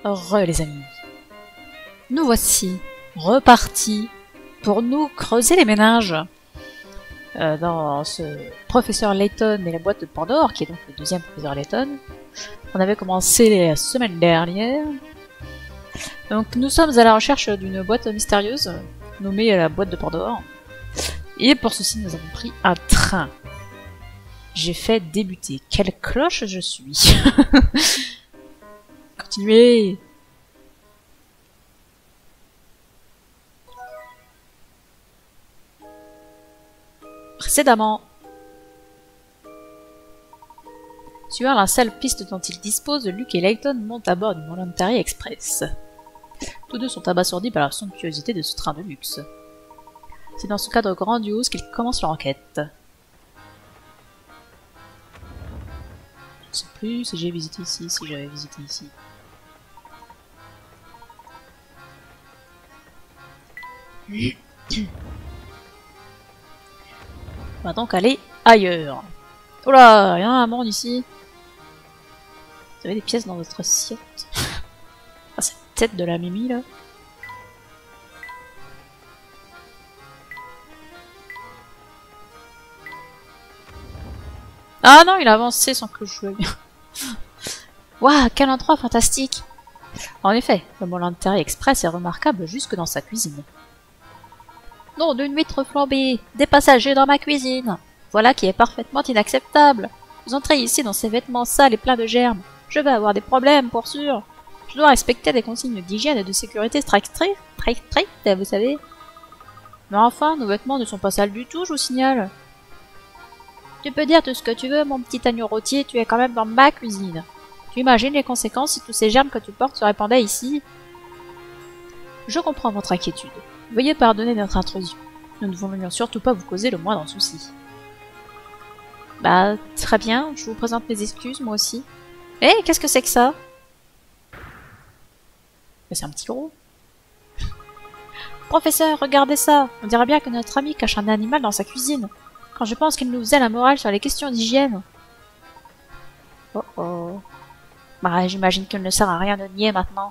Heureux les amis. Nous voici repartis pour nous creuser les méninges dans ce professeur Layton et la boîte de Pandore, qui est donc le deuxième professeur Layton. On avait commencé la semaine dernière. Donc nous sommes à la recherche d'une boîte mystérieuse nommée la boîte de Pandore. Et pour ceci nous avons pris un train. J'ai fait débuter. Quelle cloche je suis. Continuez. Précédemment. Suivant la seule piste dont ils disposent, Luke et Layton montent à bord du Voluntary Express. Tous deux sont abasourdis par la somptuosité de ce train de luxe. C'est dans ce cadre grandiose qu'ils commencent leur enquête. Je ne sais plus si j'ai visité ici, si j'avais visité ici. On va donc aller ailleurs. Oh là, il y a un monde ici. Vous avez des pièces dans votre assiette. Ah, cette tête de la Mimi là. Ah non, il a avancé sans que je le bien. Waouh, quel endroit fantastique! En effet, le Voluntary Express est remarquable jusque dans sa cuisine. Non, d'une huître flambée, des passagers dans ma cuisine. Voilà qui est parfaitement inacceptable. Vous entrez ici dans ces vêtements sales et pleins de germes. Je vais avoir des problèmes, pour sûr. Je dois respecter des consignes d'hygiène et de sécurité strictes, vous savez. Mais enfin, nos vêtements ne sont pas sales du tout, je vous signale. Tu peux dire tout ce que tu veux, mon petit agneau rôtier, tu es quand même dans ma cuisine. Tu imagines les conséquences si tous ces germes que tu portes se répandaient ici? Je comprends votre inquiétude. Veuillez pardonner notre intrusion. Nous ne voulions surtout pas vous causer le moindre souci. Bah, très bien, je vous présente mes excuses, moi aussi. Eh, qu'est-ce que c'est que ça? C'est un petit gros. Professeur, regardez ça. On dirait bien que notre ami cache un animal dans sa cuisine. Quand je pense qu'il nous faisait la morale sur les questions d'hygiène. Oh oh. Bah, j'imagine qu'il ne sert à rien de nier maintenant.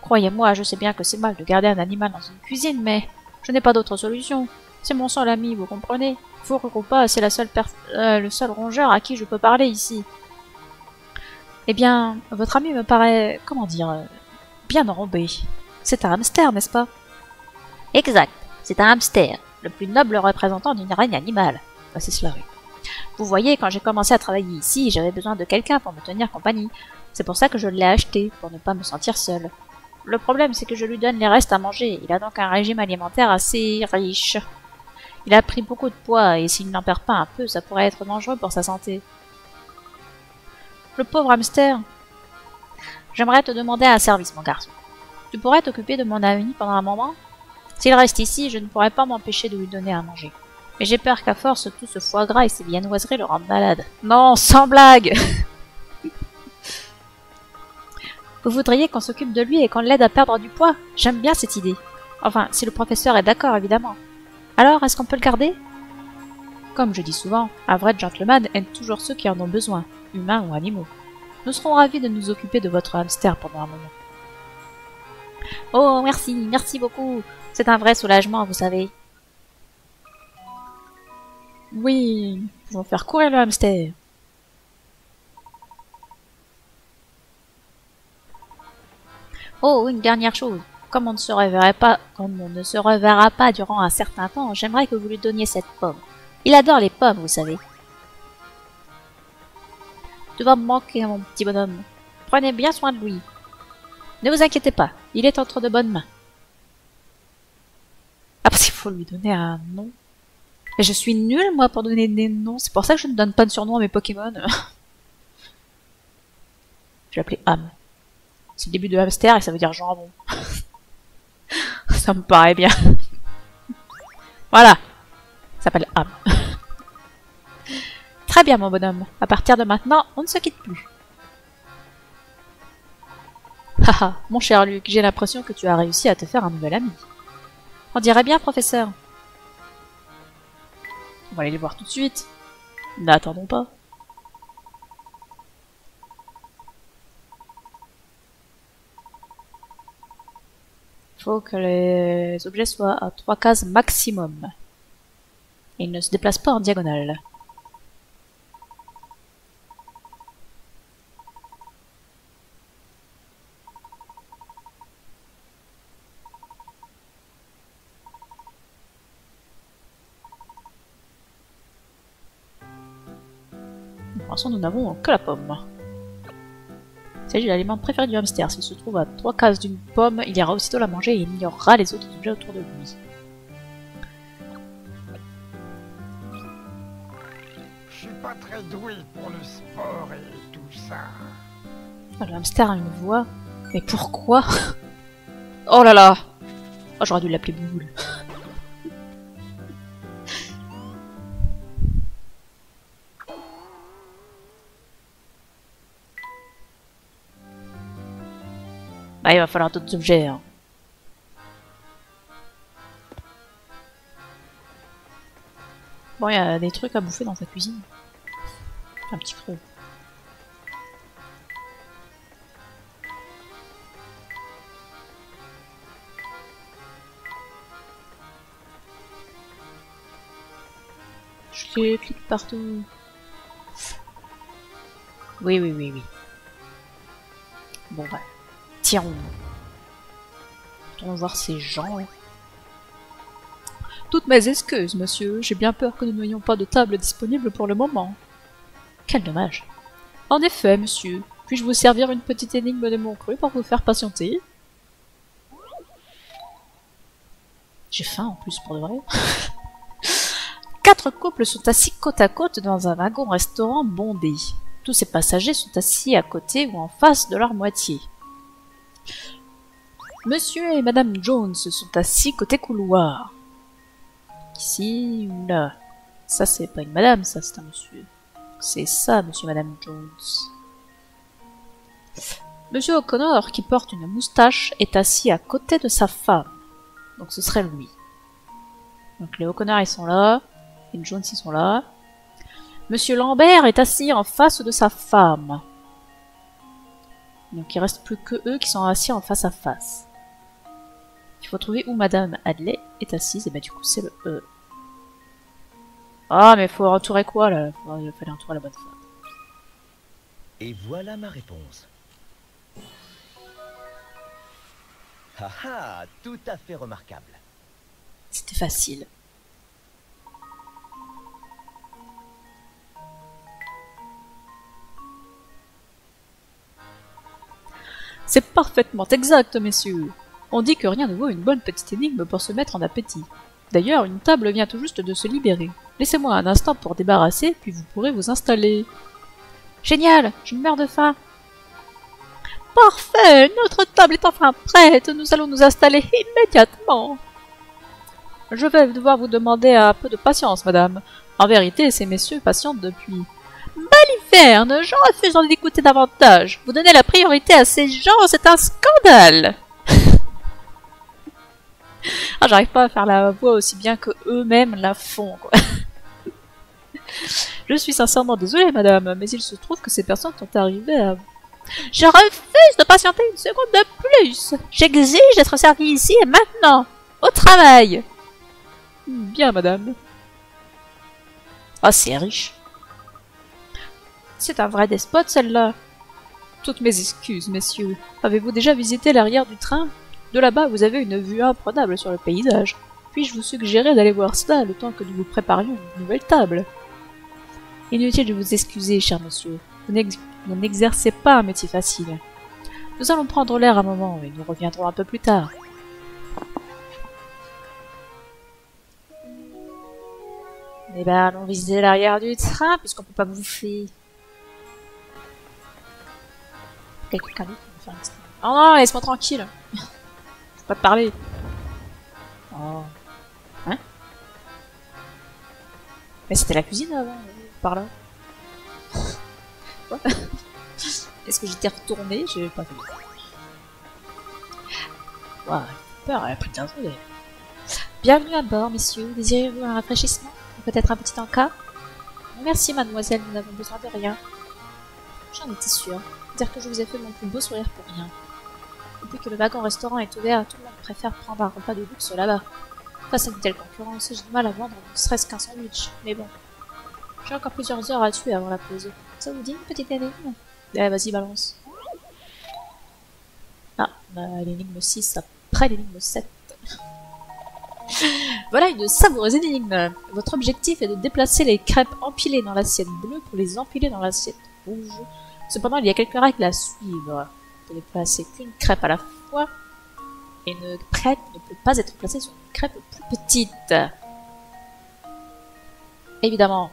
Croyez-moi, je sais bien que c'est mal de garder un animal dans une cuisine, mais je n'ai pas d'autre solution. C'est mon seul ami, vous comprenez? Fururupa, c'est le seul rongeur à qui je peux parler ici. Eh bien, votre ami me paraît, comment dire, bien enrobé. C'est un hamster, n'est-ce pas? Exact, c'est un hamster, le plus noble représentant d'une reine animale. Ah, c'est cela, oui. Vous voyez, quand j'ai commencé à travailler ici, j'avais besoin de quelqu'un pour me tenir compagnie. C'est pour ça que je l'ai acheté, pour ne pas me sentir seule. Le problème, c'est que je lui donne les restes à manger. Il a donc un régime alimentaire assez riche. Il a pris beaucoup de poids, et s'il n'en perd pas un peu, ça pourrait être dangereux pour sa santé. Le pauvre hamster. J'aimerais te demander un service, mon garçon. Tu pourrais t'occuper de mon ami pendant un moment? S'il reste ici, je ne pourrais pas m'empêcher de lui donner à manger. Mais j'ai peur qu'à force, tout ce foie gras et ces viennoiseries le rendent malade. Non, sans blague. Vous voudriez qu'on s'occupe de lui et qu'on l'aide à perdre du poids? J'aime bien cette idée. Enfin, si le professeur est d'accord, évidemment. Alors, est-ce qu'on peut le garder? Comme je dis souvent, un vrai gentleman aime toujours ceux qui en ont besoin, humains ou animaux. Nous serons ravis de nous occuper de votre hamster pendant un moment. Oh, merci, merci beaucoup. C'est un vrai soulagement, vous savez. Oui, nous pouvons faire courir le hamster. Oh, une dernière chose. Comme on ne se reverra pas durant un certain temps, j'aimerais que vous lui donniez cette pomme. Il adore les pommes, vous savez. Tu vas me manquer, mon petit bonhomme. Prenez bien soin de lui. Ne vous inquiétez pas, il est entre de bonnes mains. Ah, parce qu'il faut lui donner un nom. Et je suis nulle, moi, pour donner des noms. C'est pour ça que je ne donne pas de surnom à mes Pokémon. Je vais l'appeler Ham. C'est le début de hamster et ça veut dire jambon. Ça me paraît bien. Voilà. Ça s'appelle Ham. Très bien, mon bonhomme. À partir de maintenant, on ne se quitte plus. Haha, mon cher Luc, j'ai l'impression que tu as réussi à te faire un nouvel ami. On dirait bien, professeur. On va aller les voir tout de suite. N'attendons pas. faut que les objets soient à 3 cases maximum. Et ils ne se déplacent pas en diagonale. Pour l'instant, nous n'avons que la pomme. Il s'agit de l'aliment préféré du hamster. S'il se trouve à 3 cases d'une pomme, il ira aussitôt la manger et il ignorera les autres objets autour de lui. Je suis pas très doué pour le sport et tout ça. Oh, le hamster a une voix. Mais pourquoi? Oh là là! Oh, j'aurais dû l'appeler Bouboule. Bah, il va falloir d'autres objets. Hein. Bon, il y a des trucs à bouffer dans sa cuisine. Un petit creux. Je clique partout. Oui, oui, oui, oui. Bon, bah. Tirons. Retournons voir ces gens. Toutes mes excuses, monsieur. J'ai bien peur que nous n'ayons pas de table disponible pour le moment. Quel dommage. En effet, monsieur. Puis-je vous servir une petite énigme de mon cru pour vous faire patienter? J'ai faim en plus, pour de vrai. 4 couples sont assis côte à côte dans un wagon-restaurant bondé. Tous ces passagers sont assis à côté ou en face de leur moitié. Monsieur et Madame Jones sont assis côté couloir. Ici ou là. Ça, c'est pas une madame, ça, c'est un monsieur. C'est ça, monsieur et Madame Jones. Monsieur O'Connor, qui porte une moustache, est assis à côté de sa femme. Donc ce serait lui. Donc les O'Connor, ils sont là. Les Jones, ils sont là. Monsieur Lambert est assis en face de sa femme. Donc il reste plus que eux qui sont assis en face à face. Il faut trouver où Madame Hadley est assise, et bah du coup c'est le E. Ah mais faut entourer quoi là? Il fallait entourer la bonne femme. Et voilà ma réponse. Haha, tout à fait remarquable. C'était facile. C'est parfaitement exact, messieurs. On dit que rien ne vaut une bonne petite énigme pour se mettre en appétit. D'ailleurs, une table vient tout juste de se libérer. Laissez-moi un instant pour débarrasser, puis vous pourrez vous installer. Génial, je meurs de faim. Parfait, notre table est enfin prête, nous allons nous installer immédiatement. Je vais devoir vous demander un peu de patience, madame. En vérité, ces messieurs patientent depuis... Baliverne, j'en refuse d'en écouter davantage. Vous donnez la priorité à ces gens, c'est un scandale. Ah, j'arrive pas à faire la voix aussi bien que eux-mêmes la font, quoi. Je suis sincèrement désolée, madame, mais il se trouve que ces personnes sont arrivées à... Je refuse de patienter une seconde de plus. J'exige d'être servi ici et maintenant. Au travail. Bien, madame. Ah, c'est riche. C'est un vrai despote, celle-là. Toutes mes excuses, messieurs. Avez-vous déjà visité l'arrière du train? De là-bas, vous avez une vue imprenable sur le paysage. Puis-je vous suggérer d'aller voir cela le temps que nous vous préparions une nouvelle table? Inutile de vous excuser, cher monsieur. Vous n'exercez pas un métier facile. Nous allons prendre l'air un moment et nous reviendrons un peu plus tard. Eh ben, allons visiter l'arrière du train, puisqu'on peut pas bouffer. Quelqu'un d'autre peut faire un petit... Oh non, laisse-moi tranquille. Faut pas te parler. Oh. Hein? Mais c'était la cuisine avant, par là. Quoi? Est-ce que j'étais retournée? J'ai pas vu. Waouh, elle fait peur, elle a pris 15 minutes. Bienvenue à bord, messieurs. Désirez-vous un rafraîchissement? Peut-être un petit encas? Merci, mademoiselle, nous n'avons besoin de rien. J'en étais sûre. Dire que je vous ai fait mon plus beau sourire pour rien. Depuis que le wagon-restaurant est ouvert, tout le monde préfère prendre un repas de luxe là-bas. Face à une telle concurrence, j'ai du mal à vendre ne serait-ce qu'un sandwich. Mais bon, j'ai encore plusieurs heures à tuer avant la pause. Ça vous dit une petite énigme? Eh, vas-y, balance. Ah, l'énigme 6 après l'énigme 7. Voilà une savoureuse énigme. Votre objectif est de déplacer les crêpes empilées dans l'assiette bleue pour les empiler dans l'assiette rouge. Cependant, il y a quelques règles à suivre. Vous ne déplacer qu'une crêpe à la fois, et une crêpe ne peut pas être placée sur une crêpe plus petite. Évidemment.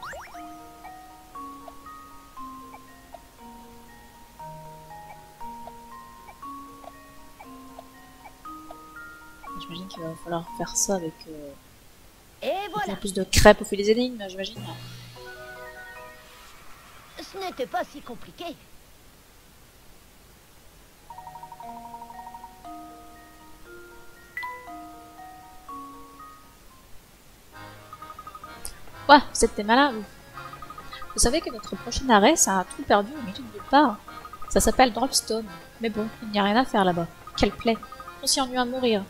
J'imagine qu'il va falloir faire ça avec Et voilà. plus de crêpes au fil des énigmes, j'imagine. Ce n'était pas si compliqué. Ouais, c'était malin, vous. Vous savez que notre prochain arrêt, c'est un trou perdu au milieu de nulle part. Ça s'appelle Dropstone. Mais bon, il n'y a rien à faire là-bas. Quelle plaie. On s'y ennuie à mourir.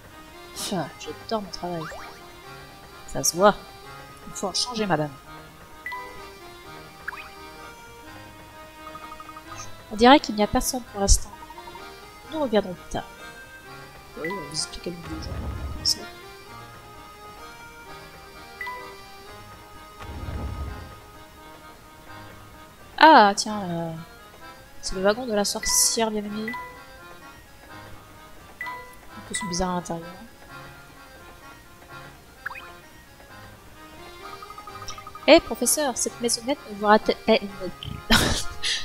Enfin, j'adore mon travail. Ça se voit. Il faut en changer, madame. On dirait qu'il n'y a personne pour l'instant. Nous reviendrons plus tard. Oui, on va vous expliquer le vidéo comme ça. Ah, tiens, c'est le wagon de la sorcière bien-aimée. Un peu bizarre à l'intérieur. Eh, professeur, cette maisonnette ne vous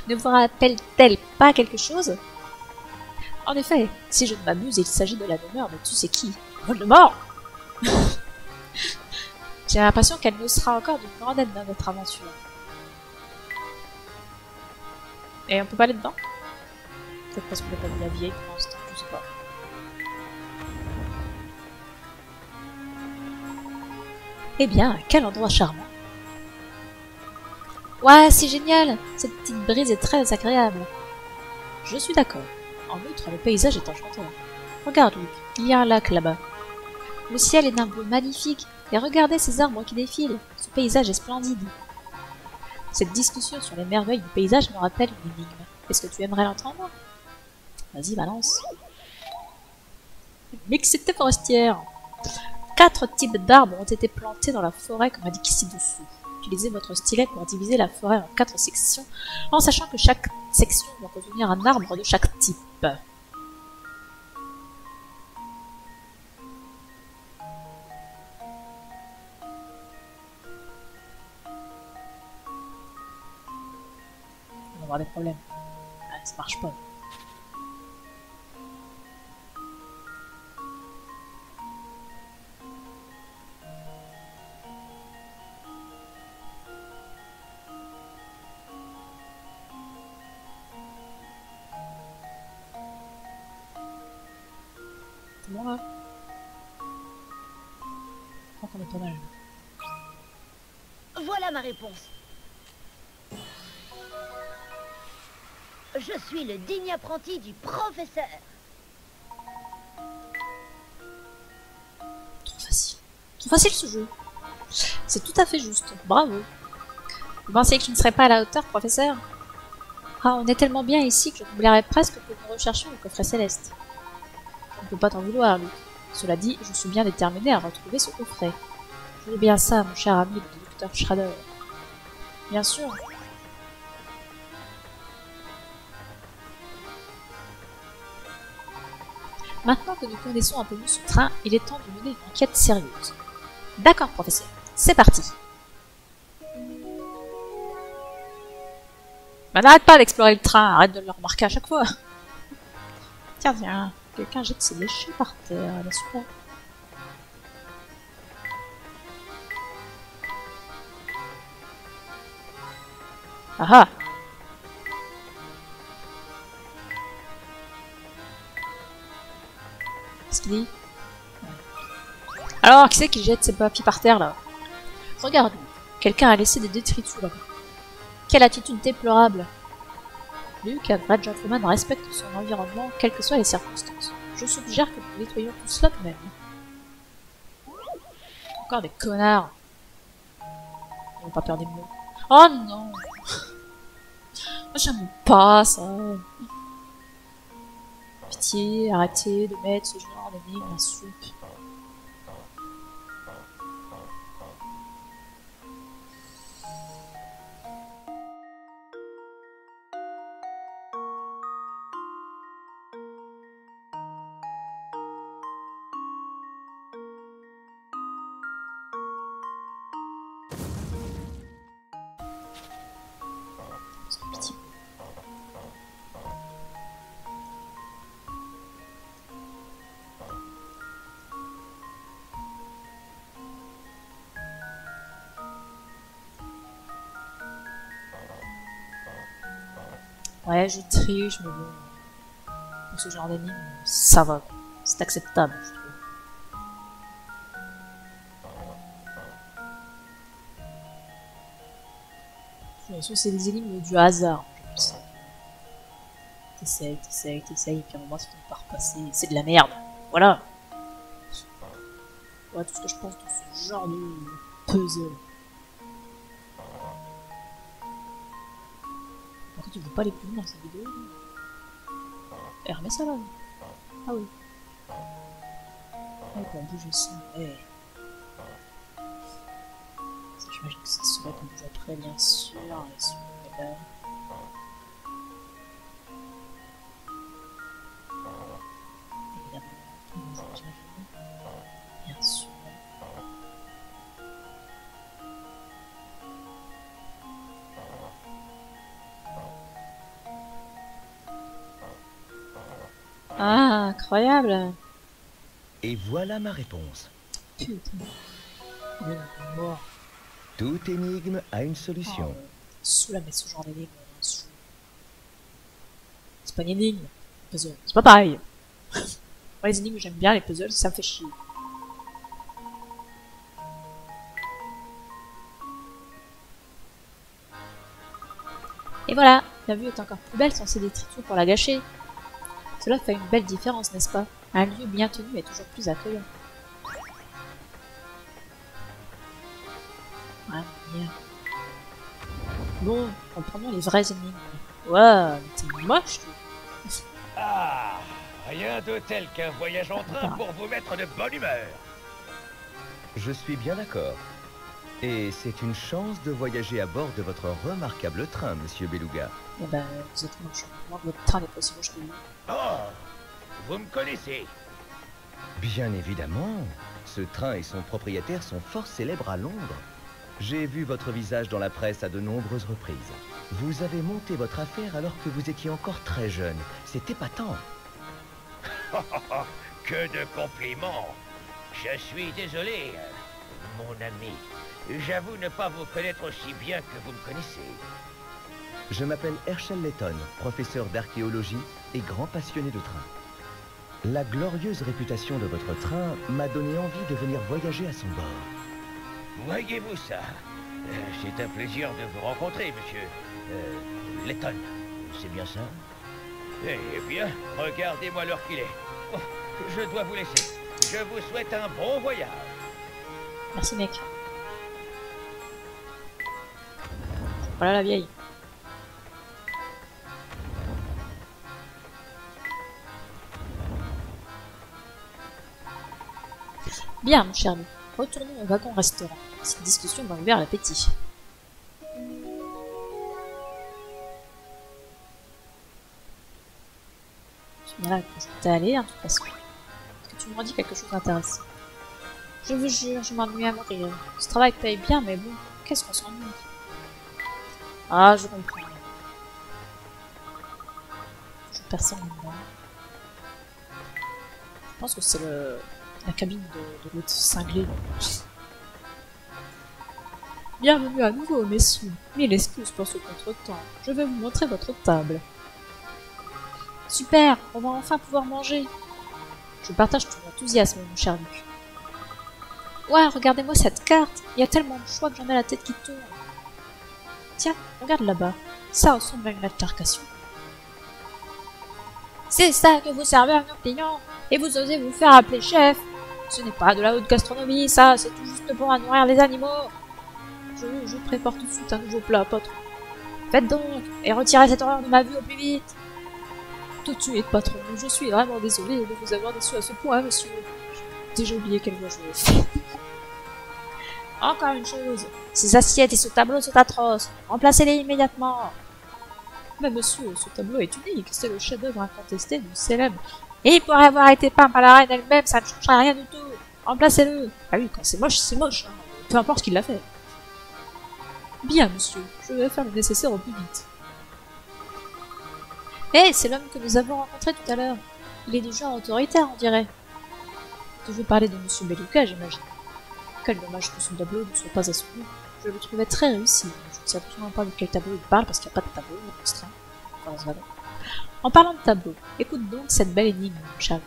ne vous rappelle-t-elle pas quelque chose? En effet, si je ne m'abuse, il s'agit de la demeure de tu sais qui. Voldemort. J'ai l'impression qu'elle nous sera encore d'une grande aide dans notre aventure. Et on peut pas aller dedans? Peut-être parce qu'on n'a pas vu la vieille pour l'instant, je sais pas. Eh bien, quel endroit charmant! Ouais, c'est génial! Cette petite brise est très agréable. Je suis d'accord. En outre, le paysage est enchanteur. Regarde, Luc, il y a un lac là-bas. Le ciel est d'un bleu magnifique, et regardez ces arbres qui défilent. Ce paysage est splendide. Cette discussion sur les merveilles du paysage me rappelle une énigme. Est-ce que tu aimerais l'entendre? Vas-y, balance. Mixité forestière. 4 types d'arbres ont été plantés dans la forêt comme indiqué ci-dessous. Utilisez votre stylet pour diviser la forêt en 4 sections, en sachant que chaque section doit contenir un arbre de chaque type. On va avoir des problèmes. Ah, ça marche pas. C'est bon là? Je crois qu'on est pas mal. Voilà ma réponse. Je suis le digne apprenti du professeur. Trop facile. Trop facile ce jeu. C'est tout à fait juste. Bravo. Vous pensiez que je ne serais pas à la hauteur, professeur? Ah, on est tellement bien ici que je m'oublierais presque que nous recherchions le coffret céleste. Je ne peux pas t'en vouloir, Luc. Cela dit, je suis bien déterminé à retrouver ce coffret. Je veux bien ça, mon cher ami le docteur Schrader. Bien sûr. Maintenant que nous connaissons un peu mieux ce train, il est temps de mener une enquête sérieuse. D'accord, professeur. C'est parti. Bah, n'arrête pas d'explorer le train, arrête de le remarquer à chaque fois. Tiens, tiens, quelqu'un jette ses déchets par terre, là, super. Ah ah. Qu'est-ce qu'il dit? Alors, qui c'est qui jette ses papiers par terre, là? Regarde, quelqu'un a laissé des détritus là-bas. Quelle attitude déplorable! Luc, un vrai gentleman, respecte son environnement, quelles que soient les circonstances. Je suggère que nous nettoyions tout cela nous-mêmes. Encore des connards. Ils n'ont pas peur des mots. Oh non! Moi j'aime pas ça. Pitié, arrêtez de mettre ce genre d'énigme dans la soupe. Pitié. Ouais, je triche, mais bon. Pour ce genre d'énigme, ça va. C'est acceptable, je trouve. De toute façon, c'est des énigmes du hasard. T'essayes, et puis à un moment, ça finit par passer. C'est de la merde. Voilà. Voilà tout ce que je pense de ce genre de puzzle. Par contre, tu ne veux pas aller plus loin dans cette vidéo. Hermès ça là. Ah oui. Ah, on bouge aussi. Hey. J'imagine que c'est celui qu'on bouge après, bien sûr. Et celui-là. Évidemment, j'imagine. Bien sûr. Ah, incroyable! Et voilà ma réponse. Putain. Il est mort. Toute énigme a une solution. Oh, saoula, mais ce genre d'énigme, c'est pas une énigme. Puzzle. C'est pas pareil. Moi, les énigmes, j'aime bien, les puzzles, ça me fait chier. Et voilà, la vue est encore plus belle sans ces détritus pour la gâcher. Cela fait une belle différence, n'est-ce pas? Un lieu bien tenu est toujours plus accueillant. Ah, merde. Bon, reprenons les vraies énigmes. Waouh, t'es moche, tu. Ah, rien de tel qu'un voyage en train pour vous mettre de bonne humeur. Je suis bien d'accord. Et c'est une chance de voyager à bord de votre remarquable train, monsieur Beluga. Eh ben, vous êtes moche. Moi, votre train n'est pas si moche que lui. Oh, vous me connaissez. Bien évidemment. Ce train et son propriétaire sont fort célèbres à Londres. J'ai vu votre visage dans la presse à de nombreuses reprises. Vous avez monté votre affaire alors que vous étiez encore très jeune. C'est épatant. Que de compliments. Je suis désolé, mon ami. J'avoue ne pas vous connaître aussi bien que vous me connaissez. Je m'appelle Herschel Layton, professeur d'archéologie et grand passionné de train. La glorieuse réputation de votre train m'a donné envie de venir voyager à son bord. Voyez-vous ça? C'est un plaisir de vous rencontrer, monsieur. Layton, c'est bien ça? Eh bien, regardez-moi l'heure qu'il est. Oh, je dois vous laisser. Je vous souhaite un bon voyage. Merci, mec. Voilà la vieille. Bien, mon cher ami. Retournons au wagon-restaurant. Cette discussion m'a ouvert l'appétit. Je suis bien là quand je t'ai allé, de toute façon. Est-ce que tu me redis quelque chose d'intéressant? Je vous jure, je m'ennuie à mourir. Ce travail paye bien, mais bon, qu'est-ce qu'on s'ennuie? Ah, je comprends. Personne là. Je pense que c'est la cabine de l'autre cinglé. Bienvenue à nouveau, messieurs. Mille excuses pour ce contretemps. Je vais vous montrer votre table. Super, on va enfin pouvoir manger. Je partage ton enthousiasme, mon cher Luc. Ouais, regardez-moi cette carte. Il y a tellement de choix que j'en ai la tête qui tourne. Tiens, regarde là-bas. Ça ressemble à une altercation. C'est ça que vous servez à nos clients, et vous osez vous faire appeler chef. Ce n'est pas de la haute gastronomie, ça, c'est tout juste pour nourrir les animaux. Je prépare tout de suite un nouveau plat, patron. Faites donc, et retirez cette horreur de ma vue au plus vite. Tout de suite, patron, je suis vraiment désolé de vous avoir déçu à ce point, monsieur. J'ai déjà oublié quelle voix je l'ai fait. Encore une chose, ces assiettes et ce tableau sont atroces. Remplacez-les immédiatement. Mais monsieur, ce tableau est unique, c'est le chef-d'œuvre incontesté du célèbre. Et il pourrait avoir été peint par la reine elle-même, ça ne changerait rien du tout. Remplacez-le. Ah oui, quand c'est moche, hein. Peu importe qui l'a fait. Bien, monsieur, je vais faire le nécessaire au plus vite. Eh, c'est l'homme que nous avons rencontré tout à l'heure. Il est du genre autoritaire, on dirait. Je veux parler de monsieur Belluca, j'imagine. Quel dommage que son tableau ne soit pas à son goût. Je le trouvais très réussi. Je ne sais absolument pas de quel tableau il parle parce qu'il n'y a pas de tableau, voilà. En parlant de tableau, écoute donc cette belle énigme, Sherlock.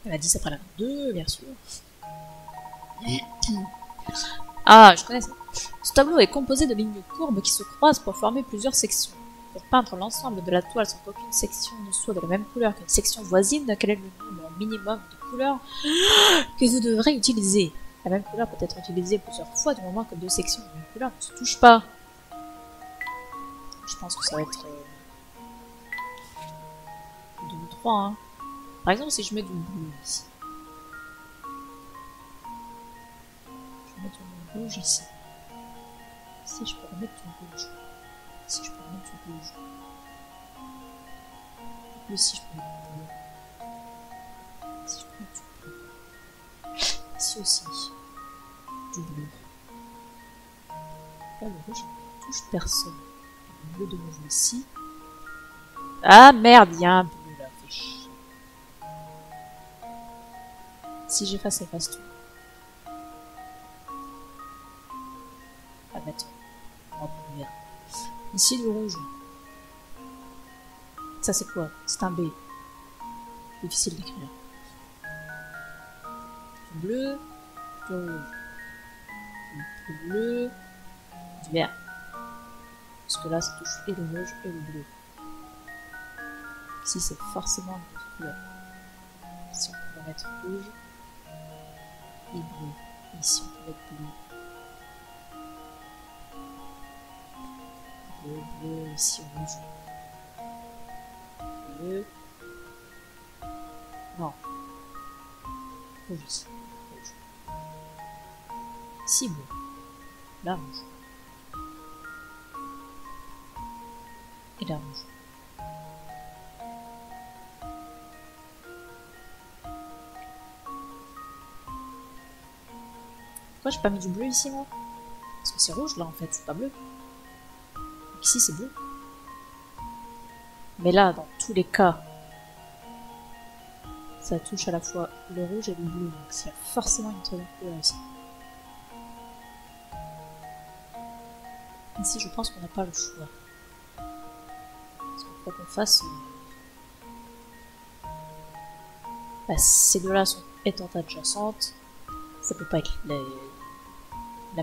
Elle a dit ça après la 2, bien sûr. Ah, je connais ça. Ce tableau est composé de lignes courbes qui se croisent pour former plusieurs sections. Pour peindre l'ensemble de la toile sans qu'aucune section ne soit de la même couleur qu'une section voisine, quel est le nombre minimum de couleurs que vous devrez utiliser? La même couleur peut être utilisée plusieurs fois du moment que deux sections de la même couleur ne se touchent pas. Je pense que ça va être 2 ou 3. Hein. Par exemple, si je mets du bleu ici. Je vais mettre du rouge ici. Ici, je peux remettre du rouge. Ici, je peux remettre du rouge. Et ici, je peux mettre du bleu. Ici, je peux mettre du bleu. Ici aussi. Du bleu. Là, le rouge, ne touche personne. Le bleu de nouveau ici. Ah merde, il y a un bleu là. Fait chier. Si j'efface tout. Ah, mettre. On va prendre vert. Ici, du rouge. Ça, c'est quoi? C'est un B. Difficile d'écrire. Du bleu. Du rouge. Du bleu. Du vert. Parce que là, ça touche et le rouge et le bleu. Ici, c'est forcément une autre couleur. Ici, on peut mettre rouge et bleu. Ici, on peut mettre bleu. Bleu, ici rouge. Bleu. Non. Rouge ici. Rouge. Ici bleu. Là rouge. Et là rouge. Pourquoi j'ai pas mis du bleu ici moi? Parce que c'est rouge là en fait, c'est pas bleu. Ici c'est bleu. Mais là, dans tous les cas, ça touche à la fois le rouge et le bleu. Donc il y a forcément une troisième couleur ici. Ici je pense qu'on n'a pas le choix. Parce qu'il faut qu'on fasse... Bah, ces deux-là sont étant adjacentes. Ça peut pas être la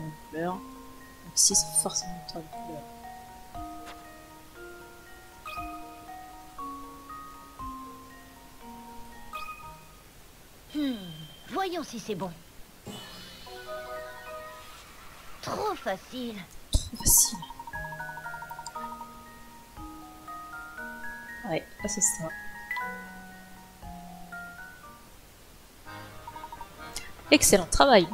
même couleur. Donc ici c'est forcément une troisième couleur. Voyons si c'est bon. Trop facile. Trop facile. Ouais, là c'est ça. Excellent travail.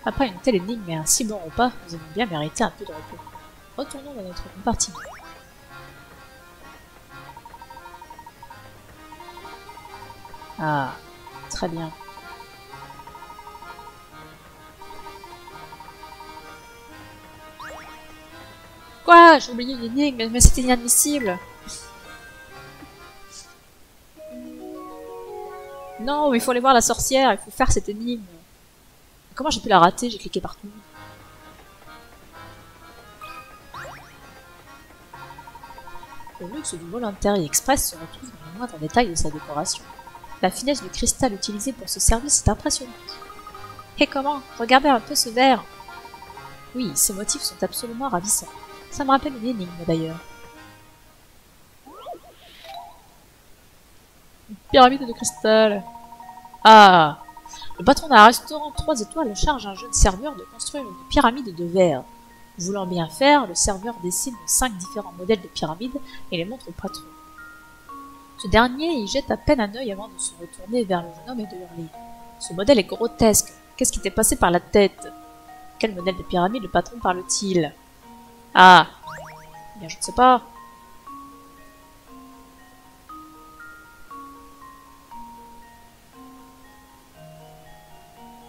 Après une telle énigme et un si bon repas, nous avons bien mérité un peu de repos. Retournons dans notre compartiment. Ah, très bien. Quoi? J'ai oublié une énigme, mais c'était inadmissible. Non, mais il faut aller voir la sorcière, il faut faire cette énigme. Comment j'ai pu la rater? J'ai cliqué partout. Le luxe du Voluntary Express se retrouve dans le moindre détail de sa décoration. La finesse du cristal utilisé pour ce service est impressionnante. Et comment? Regardez un peu ce verre. Oui, ces motifs sont absolument ravissants. Ça me rappelle une énigme d'ailleurs. Une pyramide de cristal. Ah. Le patron d'un restaurant 3 étoiles charge un jeune serveur de construire une pyramide de verre. Voulant bien faire, le serveur dessine 5 différents modèles de pyramides et les montre au patron. Ce dernier y jette à peine un œil avant de se retourner vers le jeune homme et de hurler. Ce modèle est grotesque. Qu'est-ce qui t'est passé par la tête? Quel modèle de pyramide le patron parle-t-il? Ah. Eh bien, je ne sais pas.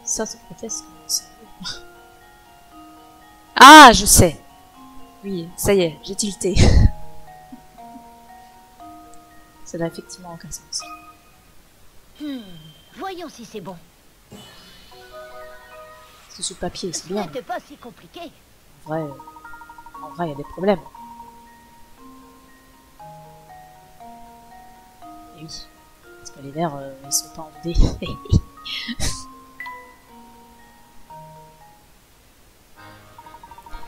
Ça, c'est grotesque. Ah, je sais. Oui, ça y est, j'ai tilté. Ça n'a effectivement aucun sens. Voyons si c'est bon. C'est ce papier, c'est Ce bien. n'était pas si compliqué. En vrai, il y a des problèmes. Et oui, parce que les verres, ils sont pas en D.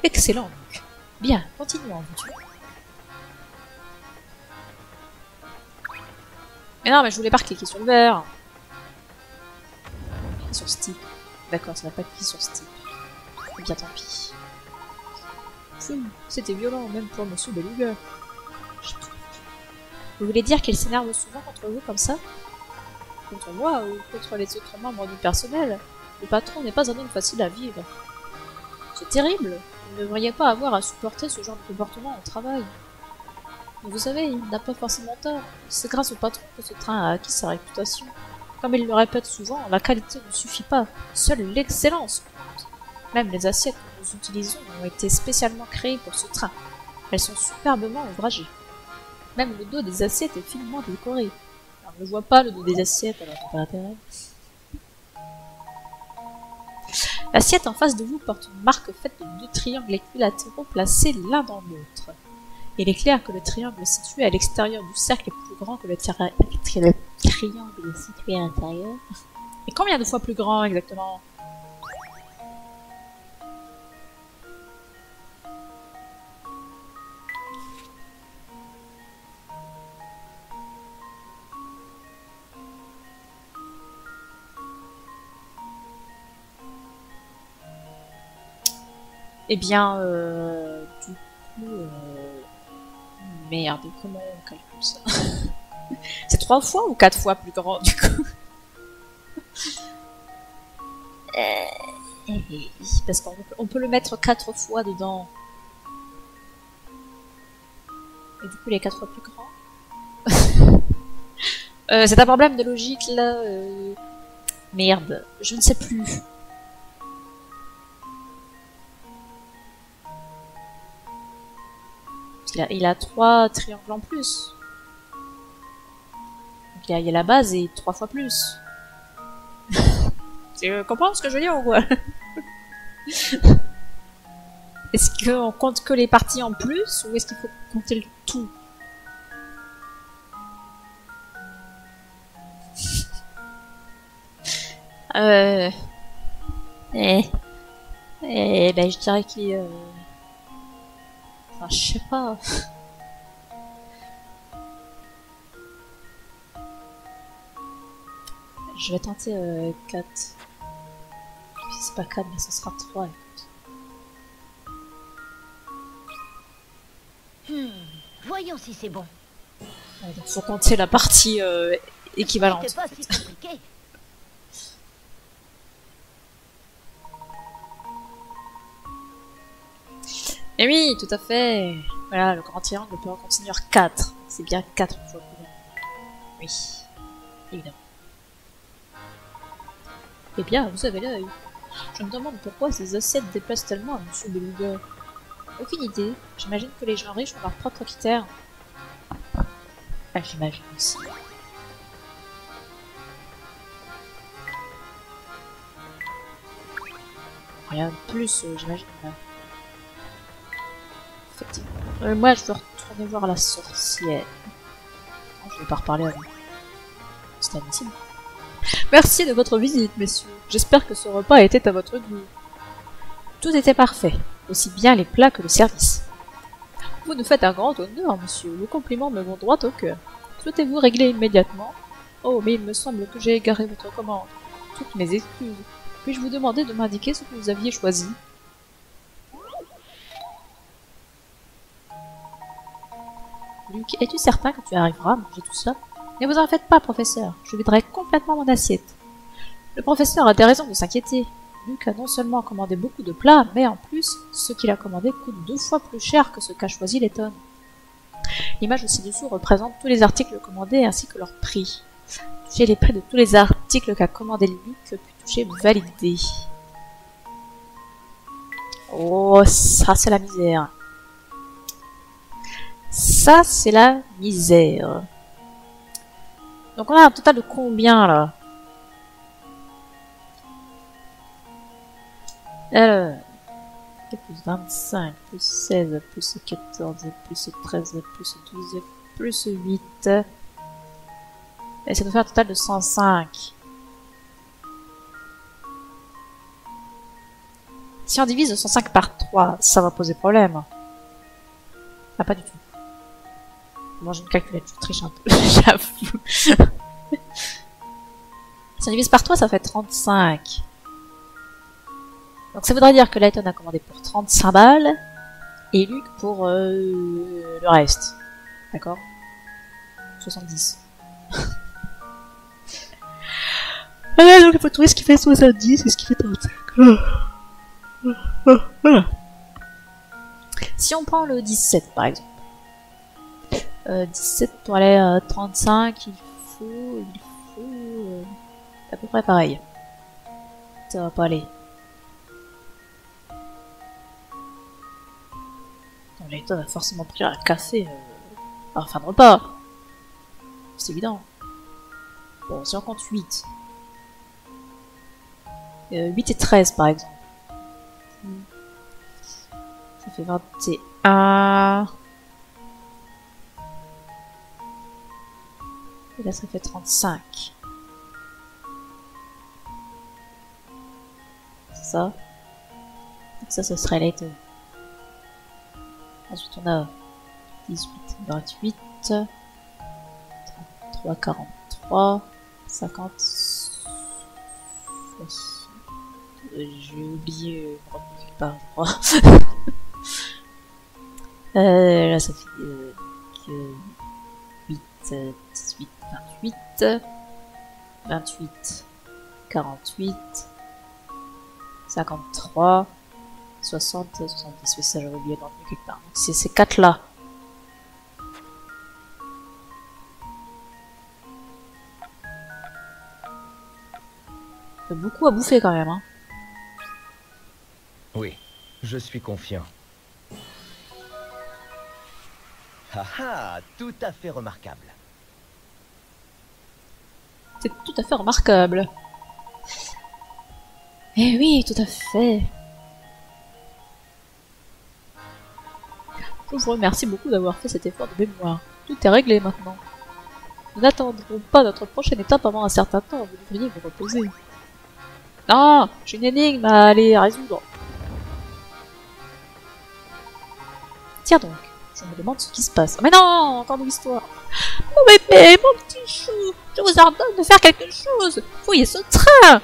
Excellent, donc. Bien, continuons. Mais non, mais je voulais pas cliquer sur le verre. Cliquer sur Steam. D'accord, ça va pas cliquer sur Steam. Eh bien, tant pis. C'était violent, même pour Monsieur Beluga. Vous voulez dire qu'il s'énerve souvent contre vous comme ça? Contre moi ou contre les autres membres du personnel? Le patron n'est pas un homme facile à vivre. C'est terrible. Vous ne devriez pas avoir à supporter ce genre de comportement au travail. Mais vous savez, il n'a pas forcément tort. C'est grâce au patron que ce train a acquis sa réputation. Comme il le répète souvent, la qualité ne suffit pas. Seule l'excellence compte. Même les assiettes que nous utilisons ont été spécialement créées pour ce train. Elles sont superbement ouvragées. Même le dos des assiettes est finement décoré. Alors, je ne vois pas le dos des assiettes, alors j'ai pas intérêt. L'assiette en face de vous porte une marque faite de 2 triangles équilatéraux placés l'un dans l'autre. Il est clair que le triangle situé à l'extérieur du cercle est plus grand que le triangle situé à l'intérieur. Et combien de fois plus grand exactement? Eh bien, du coup... Merde, comment on calcule ça? C'est 3 fois ou 4 fois plus grand, du coup? Parce qu'on peut le mettre 4 fois dedans. Et du coup, il est 4 fois plus grand. C'est un problème de logique, là. Merde, je ne sais plus. Il a 3 triangles en plus. Donc il y a la base et 3 fois plus. Tu comprends ce que je veux dire ou quoi? Est-ce qu'on compte que les parties en plus ou est-ce qu'il faut compter le tout? Ben je dirais qu'il enfin, je sais pas. Je vais tenter 4. Si c'est pas 4, mais ce sera 3, écoute. Voyons si c'est bon. Ouais, donc faut compter la partie équivalente. C'était pas si compliqué. Et oui, tout à fait. Voilà, le grand triangle peut en contenir 4. C'est bien 4 fois plus grand. Oui, évidemment. Eh bien, vous avez l'œil. Je me demande pourquoi ces assiettes déplacent tellement à Monsieur Beluga. Aucune idée. J'imagine que les gens riches ont leur propre critère. Ah, j'imagine aussi. Rien de plus, j'imagine. Effectivement. Moi, je veux retourner voir la sorcière. Non, je vais pas reparler à vous. C'est admissible. Merci de votre visite, messieurs. J'espère que ce repas était à votre goût. Tout était parfait, aussi bien les plats que le service. Vous nous faites un grand honneur, monsieur. Vos compliments me vont droit au cœur. Souhaitez-vous régler immédiatement? Oh, mais il me semble que j'ai égaré votre commande. Toutes mes excuses. Puis-je vous demander de m'indiquer ce que vous aviez choisi? Luke, es-tu certain que tu arriveras à manger tout ça? Ne vous en faites pas, professeur. Je viderai complètement mon assiette. Le professeur a des raisons de s'inquiéter. Luke a non seulement commandé beaucoup de plats, mais en plus, ce qu'il a commandé coûte 2 fois plus cher que ce qu'a ci Letton. L'image ci-dessous représente tous les articles commandés ainsi que leur prix. Toucher les prix de tous les articles qu'a commandé Luke, puis toucher valider. Oh, ça c'est la misère. Ça c'est la misère. Donc on a un total de combien là? Alors, plus 25, plus 16, plus 14, plus 13, plus 12, plus 8. Et ça nous fait un total de 105. Si on divise 105 par 3, ça va poser problème. Ah, pas du tout. Bon, j'ai une calculette, je triche un peu, j'avoue. Si on divise par 3, ça fait 35. Donc ça voudrait dire que Layton a commandé pour 35 balles et Luke pour le reste. D'accord? 70. Donc il faut trouver ce qui fait 70 et ce qui fait 35. Voilà. Si on prend le 17 par exemple. 17 pour aller à 35, il faut à peu près pareil. Ça va pas aller. Layton a forcément pris un café à la fin de repas. C'est évident. Bon, si on compte 8. 8 et 13 par exemple. Ça fait 21. Et là ça fait 35. C'est ça. Donc ça, ce serait Layton. Ensuite on a 18, 28, 33, 43, 50, 60. J'ai oublié quelque part, je crois. Là ça fait 8, 18, 28, 28, 48, 53, 60, 70, mais ça j'avais oublié dans le quelque part. Donc c'est ces 4 là. Beaucoup à bouffer quand même, hein. Oui, je suis confiant. Haha, tout à fait remarquable. C'est tout à fait remarquable. Eh oui, tout à fait. Je vous remercie beaucoup d'avoir fait cet effort de mémoire. Tout est réglé maintenant. Nous n'attendrons pas notre prochaine étape avant un certain temps. Vous devriez vous reposer. Non, j'ai une énigme à aller résoudre. Tiens donc, je me demande ce qui se passe. Oh, mais non, encore de l'histoire. Mon bébé, mon petit chou, je vous ordonne de faire quelque chose. Fouillez ce train.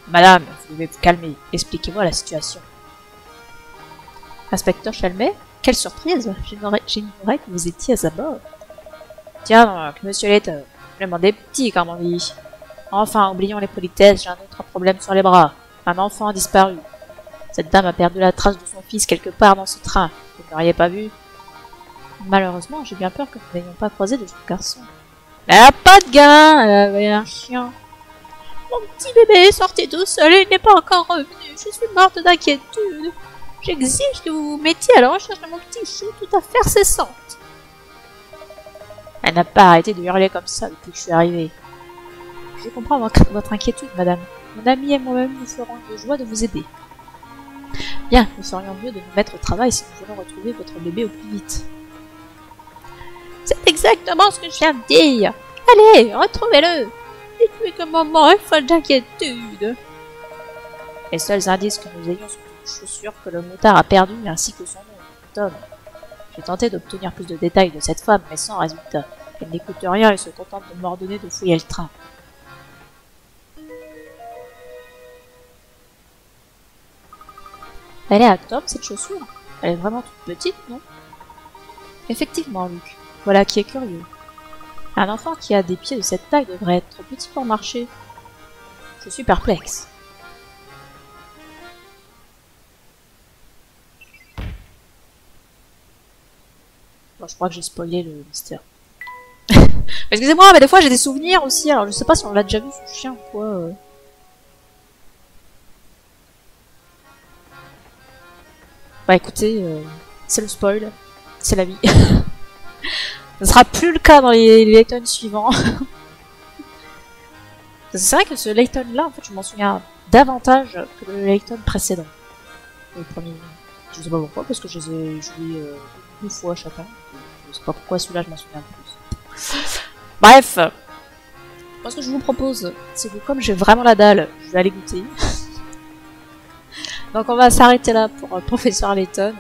Madame, vous devez vous calmer. Expliquez-moi la situation. Inspecteur Chalmet, quelle surprise. J'ignorais que vous étiez à bord. Tiens donc, monsieur Layton, le monde est petit, comme on dit. Enfin, oublions les politesses, j'ai un autre problème sur les bras. Un enfant a disparu. Cette dame a perdu la trace de son fils quelque part dans ce train. Vous ne l'auriez pas vu? Malheureusement, j'ai bien peur que nous n'ayons pas croisé de jeune garçon. Elle a pas de gamin, elle avait un chien. Mon petit bébé est sorti tout seul et il n'est pas encore revenu. Je suis morte d'inquiétude. J'exige que vous vous mettiez à la recherche de mon petit chou tout à fait incessante. Elle n'a pas arrêté de hurler comme ça depuis que je suis arrivée. Je comprends votre inquiétude, madame. Mon ami et moi-même nous ferons de joie de vous aider. Bien, nous ferions mieux de nous mettre au travail si nous voulons retrouver votre bébé au plus vite. C'est exactement ce que je viens de dire. Allez, retrouvez-le. Dites-lui que maman est folle d'inquiétude. Les seuls indices que nous ayons sont une chaussure que le motard a perdue ainsi que son nom, Tom. J'ai tenté d'obtenir plus de détails de cette femme, mais sans résultat. Elle n'écoute rien et se contente de m'ordonner de fouiller le train. Elle est à top cette chaussure. Elle est vraiment toute petite, non? Effectivement, Luc. Voilà qui est curieux. Un enfant qui a des pieds de cette taille devrait être trop petit pour marcher. Je suis perplexe. Bon, je crois que j'ai spoilé le mystère. Excusez-moi, mais des fois j'ai des souvenirs aussi, alors je sais pas si on l'a déjà vu ce chien ou quoi. Bah écoutez, c'est le spoil, c'est la vie. Ce sera plus le cas dans les Layton suivants. C'est vrai que ce Layton là, en fait, je m'en souviens davantage que le Layton précédent. Le premier. Je sais pas pourquoi, parce que je les ai joués 2 fois chacun. Je sais pas pourquoi celui-là je m'en souviens plus. Bref, moi ce que je vous propose, c'est que comme j'ai vraiment la dalle, je vais aller goûter. Donc on va s'arrêter là pour Professeur Layton.